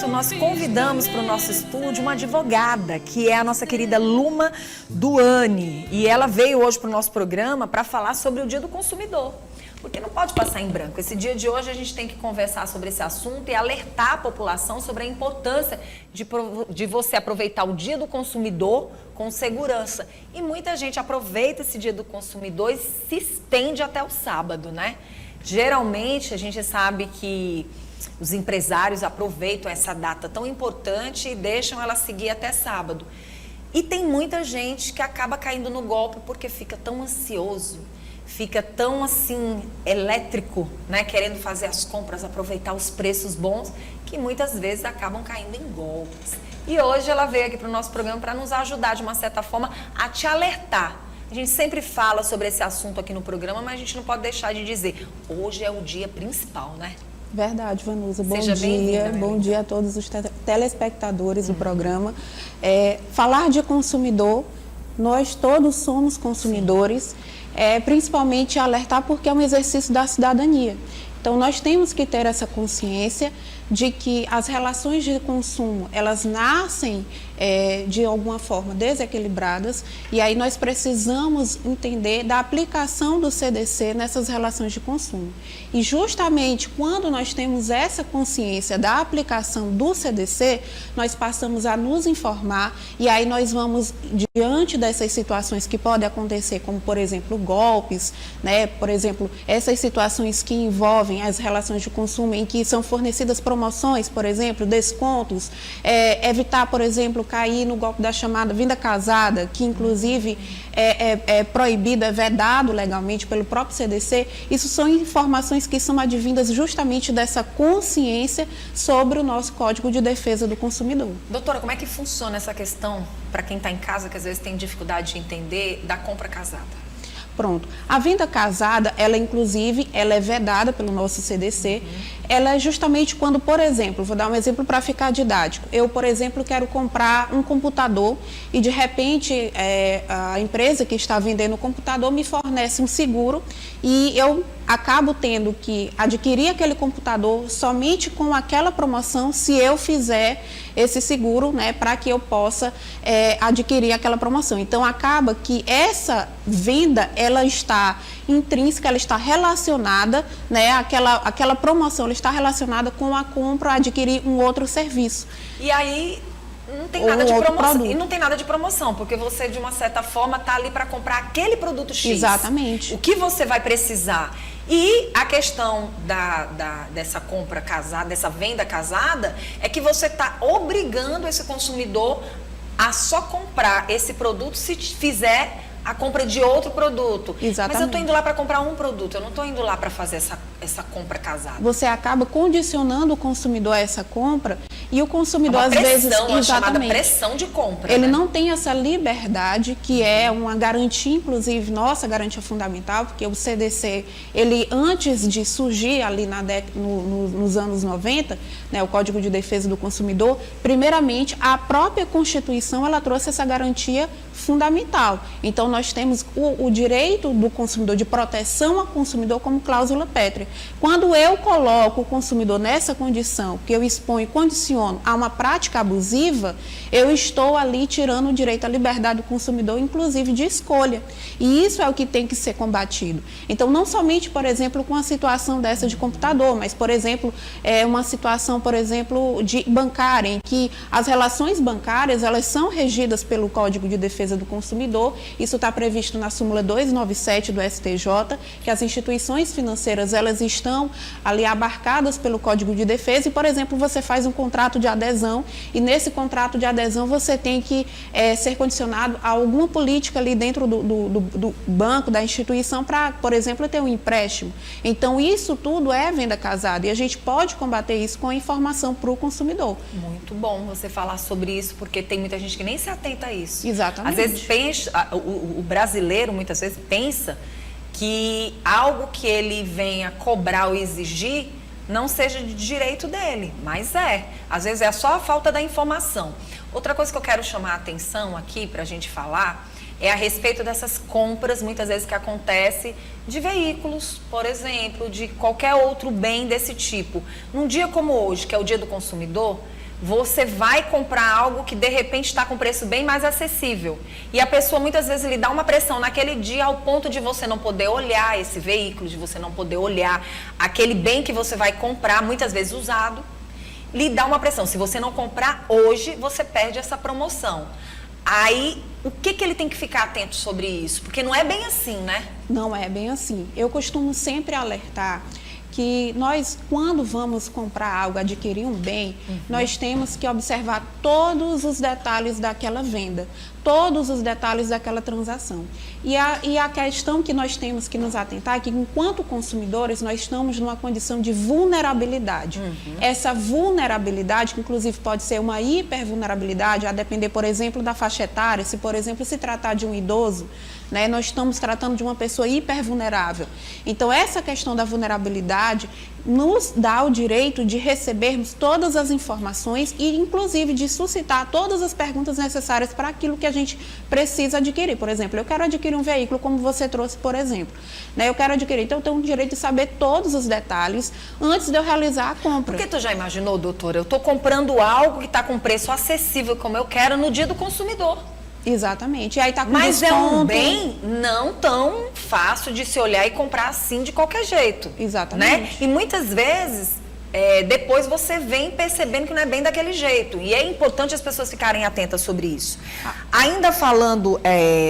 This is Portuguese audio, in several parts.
momento, nós convidamos para o nosso estúdio uma advogada, que é a nossa querida Luma Duani. E ela veio hoje para o nosso programa para falar sobre o Dia do Consumidor. Porque não pode passar em branco. Esse dia de hoje a gente tem que conversar sobre esse assunto e alertar a população sobre a importância de você aproveitar o Dia do Consumidor com segurança. E muita gente aproveita esse Dia do Consumidor e se estende até o sábado, né? Geralmente a gente sabe que os empresários aproveitam essa data tão importante e deixam ela seguir até sábado. E tem muita gente que acaba caindo no golpe porque fica tão ansioso, fica tão assim elétrico, né, querendo fazer as compras, aproveitar os preços bons, que muitas vezes acabam caindo em golpes. E hoje ela veio aqui para o nosso programa para nos ajudar de uma certa forma a te alertar. A gente sempre fala sobre esse assunto aqui no programa, mas a gente não pode deixar de dizer, hoje é o dia principal, né? Verdade, Vanusa. Bom Seja dia. Bom dia a todos os telespectadores do programa. Falar de consumidor, nós todos somos consumidores, principalmente alertar porque é um exercício da cidadania. Então, nós temos que ter essa consciência de que as relações de consumo, elas nascem de alguma forma desequilibradas e aí nós precisamos entender da aplicação do CDC nessas relações de consumo. E justamente quando nós temos essa consciência da aplicação do CDC, nós passamos a nos informar e aí nós vamos, diante dessas situações que podem acontecer, como por exemplo golpes, né? Por exemplo, essas situações que envolvem as relações de consumo em que são fornecidas promoções, por exemplo, descontos, evitar, por exemplo, cair no golpe da chamada venda casada, que inclusive é proibido, é vedado legalmente pelo próprio CDC. Isso são informações que são advindas justamente dessa consciência sobre o nosso Código de Defesa do Consumidor. Doutora, como é que funciona essa questão, para quem está em casa, que às vezes tem dificuldade de entender, da compra casada? Pronto. A venda casada, ela inclusive, ela é vedada pelo nosso CDC. Ela é justamente quando, por exemplo, vou dar um exemplo para ficar didático. Eu, por exemplo, quero comprar um computador e, de repente, a empresa que está vendendo o computador me fornece um seguro e eu acabo tendo que adquirir aquele computador somente com aquela promoção se eu fizer esse seguro, né, para que eu possa adquirir aquela promoção. Então, acaba que essa venda, ela está intrínseca, ela está relacionada, né, aquela promoção, ela está relacionada com a compra, adquirir um outro serviço. E aí não tem nada de promoção. E não tem nada de promoção, porque você, de uma certa forma, está ali para comprar aquele produto X. Exatamente. O que você vai precisar. E a questão dessa compra casada, dessa venda casada, é que você está obrigando esse consumidor a só comprar esse produto se fizer a compra de outro produto. Exatamente. Mas eu estou indo lá para comprar um produto, eu não estou indo lá para fazer essa compra casada. Você acaba condicionando o consumidor a essa compra e o consumidor, às vezes, uma chamada pressão de compra. Ele né? não tem essa liberdade, que é uma garantia, inclusive, nossa garantia fundamental, porque o CDC, ele antes de surgir ali nos anos 90, né, o Código de Defesa do Consumidor, primeiramente, a própria Constituição, ela trouxe essa garantia fundamental. Então, nós temos o direito do consumidor, de proteção ao consumidor como cláusula pétrea. Quando eu coloco o consumidor nessa condição, que eu exponho e condiciono a uma prática abusiva, eu estou ali tirando o direito à liberdade do consumidor, inclusive de escolha. E isso é o que tem que ser combatido. Então, não somente, por exemplo, com a situação dessa de computador, mas, por exemplo, uma situação, por exemplo, de bancária, em que as relações bancárias, elas são regidas pelo Código de Defesa do Consumidor. Isso está previsto na súmula 297 do STJ, que as instituições financeiras, elas estão ali abarcadas pelo Código de Defesa e, por exemplo, você faz um contrato de adesão e nesse contrato de adesão você tem que ser condicionado a alguma política ali dentro do banco, da instituição, para, por exemplo, ter um empréstimo. Então, isso tudo é venda casada e a gente pode combater isso com a informação para o consumidor. Muito bom você falar sobre isso, porque tem muita gente que nem se atenta a isso. Exatamente. Às vezes, o brasileiro, muitas vezes, pensa que algo que ele venha cobrar ou exigir não seja de direito dele, mas às vezes é só a falta da informação. Outra coisa que eu quero chamar a atenção aqui para a gente falar é a respeito dessas compras, muitas vezes que acontece, de veículos, por exemplo, de qualquer outro bem desse tipo. Num dia como hoje, que é o Dia do Consumidor, você vai comprar algo que de repente está com preço bem mais acessível. E a pessoa muitas vezes lhe dá uma pressão naquele dia ao ponto de você não poder olhar esse veículo, de você não poder olhar aquele bem que você vai comprar, muitas vezes usado. Lhe dá uma pressão. Se você não comprar hoje, você perde essa promoção. Aí, o que ele tem que ficar atento sobre isso? Porque não é bem assim, né? Não é bem assim. Eu costumo sempre alertar que nós, quando vamos comprar algo, adquirir um bem, nós temos que observar todos os detalhes daquela venda, todos os detalhes daquela transação. E a questão que nós temos que nos atentar é que, enquanto consumidores, nós estamos numa condição de vulnerabilidade. Essa vulnerabilidade, que inclusive pode ser uma hipervulnerabilidade, a depender, por exemplo, da faixa etária, se, por exemplo, se tratar de um idoso, né, nós estamos tratando de uma pessoa hipervulnerável. Então, essa questão da vulnerabilidade nos dá o direito de recebermos todas as informações e, inclusive, de suscitar todas as perguntas necessárias para aquilo que a gente precisa adquirir. Por exemplo, eu quero adquirir um veículo, como você trouxe, por exemplo. Né, eu quero adquirir, então eu tenho o direito de saber todos os detalhes antes de eu realizar a compra. Porque tu já imaginou, doutora, eu estou comprando algo que está com preço acessível, como eu quero, no dia do consumidor. Exatamente. E aí tá com Mas desconto. é um bem não tão fácil de se olhar e comprar assim de qualquer jeito. Exatamente. Né? E muitas vezes, depois você vem percebendo que não é bem daquele jeito. E é importante as pessoas ficarem atentas sobre isso. Ainda falando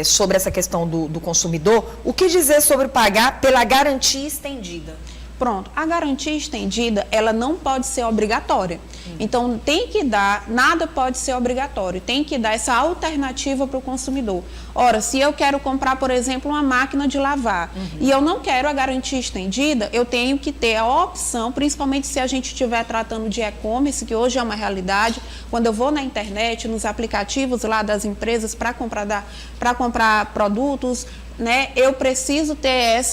sobre essa questão do consumidor, o que dizer sobre pagar pela garantia estendida? Pronto, a garantia estendida, ela não pode ser obrigatória. Então, tem que dar, nada pode ser obrigatório, tem que dar essa alternativa para o consumidor. Ora, se eu quero comprar, por exemplo, uma máquina de lavar e eu não quero a garantia estendida, eu tenho que ter a opção, principalmente se a gente estiver tratando de e-commerce, que hoje é uma realidade, quando eu vou na internet, nos aplicativos lá das empresas para comprar produtos, né, eu preciso ter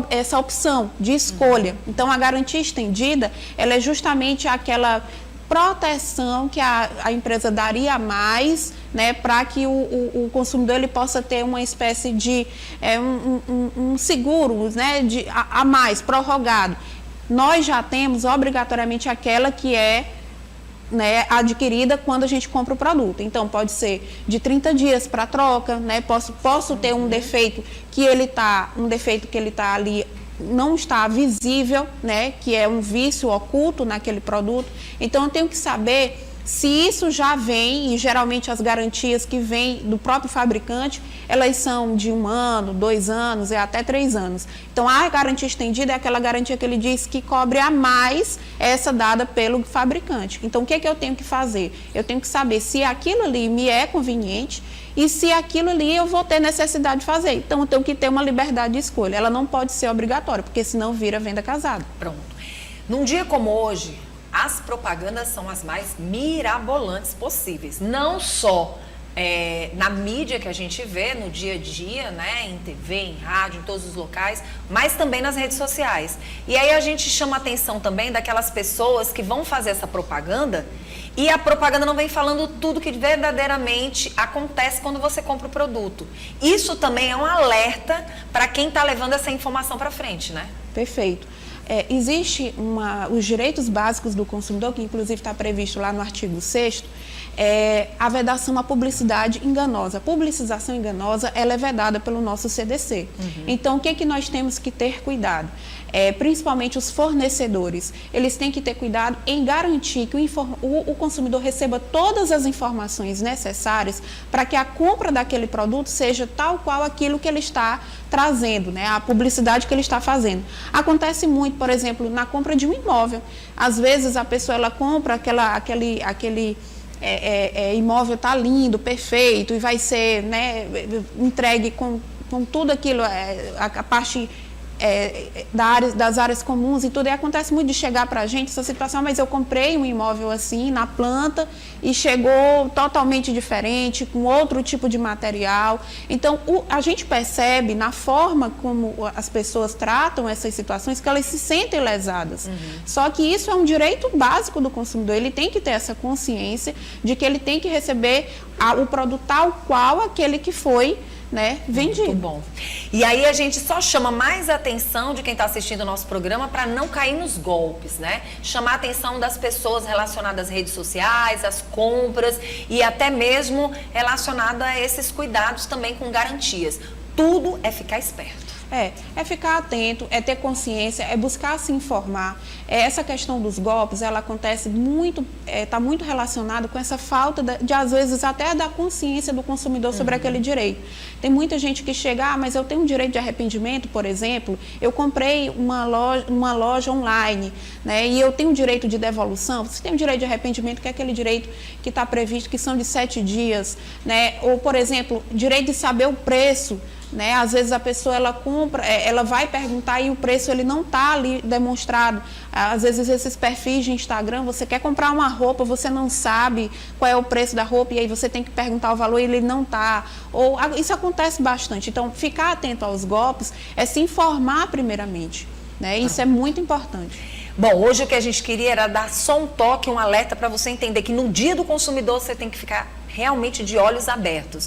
essa opção de escolha. Então, a garantia estendida, ela é justamente aquela proteção que a empresa daria a mais, né, para que o consumidor ele possa ter uma espécie de um seguro, né, a mais, prorrogado. Nós já temos obrigatoriamente aquela que é, né, adquirida quando a gente compra o produto. Então, pode ser de 30 dias para troca, né? Posso ter um defeito que ele está ali, não está visível, né? Que é um vício oculto naquele produto. Então, eu tenho que saber se isso já vem, e geralmente as garantias que vêm do próprio fabricante, elas são de 1 ano, 2 anos e até 3 anos. Então, a garantia estendida é aquela garantia que ele diz que cobre a mais essa dada pelo fabricante. Então, o que eu tenho que fazer? Eu tenho que saber se aquilo ali me é conveniente e se aquilo ali eu vou ter necessidade de fazer. Então, eu tenho que ter uma liberdade de escolha. Ela não pode ser obrigatória, porque senão vira venda casada. Pronto. Num dia como hoje, as propagandas são as mais mirabolantes possíveis. Não só na mídia que a gente vê no dia a dia, né, em TV, em rádio, em todos os locais, mas também nas redes sociais. E aí a gente chama a atenção também daquelas pessoas que vão fazer essa propaganda e a propaganda não vem falando tudo que verdadeiramente acontece quando você compra o produto. Isso também é um alerta para quem está levando essa informação para frente, né? Perfeito. Existe os direitos básicos do consumidor, que inclusive está previsto lá no artigo 6º, a vedação à publicidade enganosa. A publicização enganosa, ela é vedada pelo nosso CDC. Então, o que nós temos que ter cuidado? Principalmente os fornecedores, eles têm que ter cuidado em garantir que o consumidor receba todas as informações necessárias para que a compra daquele produto seja tal qual aquilo que ele está trazendo, né? A publicidade que ele está fazendo. Acontece muito, por exemplo, na compra de um imóvel. Às vezes a pessoa ela compra aquele imóvel está lindo, perfeito, e vai ser, né, entregue com tudo aquilo, a parte das áreas comuns e tudo. E acontece muito de chegar para a gente essa situação, mas eu comprei um imóvel assim, na planta, e chegou totalmente diferente, com outro tipo de material. Então, a gente percebe na forma como as pessoas tratam essas situações que elas se sentem lesadas. Só que isso é um direito básico do consumidor. Ele tem que ter essa consciência de que ele tem que receber o produto tal qual aquele que foi né, vendido. Muito bom. E aí a gente só chama mais a atenção de quem está assistindo o nosso programa para não cair nos golpes, né? Chamar a atenção das pessoas relacionadas às redes sociais, às compras e até mesmo relacionada a esses cuidados também com garantias. Tudo é ficar esperto. É ficar atento, é ter consciência, é buscar se informar. Essa questão dos golpes, ela acontece muito, está muito relacionada com essa falta de, às vezes, até da consciência do consumidor sobre aquele direito. Tem muita gente que chega, mas eu tenho um direito de arrependimento, por exemplo, eu comprei uma loja online, né, e eu tenho direito de devolução. Você tem o direito de arrependimento, que é aquele direito que está previsto, que são de 7 dias, né, ou, por exemplo, direito de saber o preço. Né? Às vezes a pessoa ela compra, ela vai perguntar e o preço ele não está ali demonstrado. Às vezes esses perfis de Instagram, você quer comprar uma roupa, você não sabe qual é o preço da roupa e aí você tem que perguntar o valor e ele não está. Ou isso acontece bastante. Então, ficar atento aos golpes é se informar primeiramente. Né? Isso é muito importante. Bom, hoje o que a gente queria era dar só um toque, um alerta para você entender que no Dia do Consumidor você tem que ficar realmente de olhos abertos.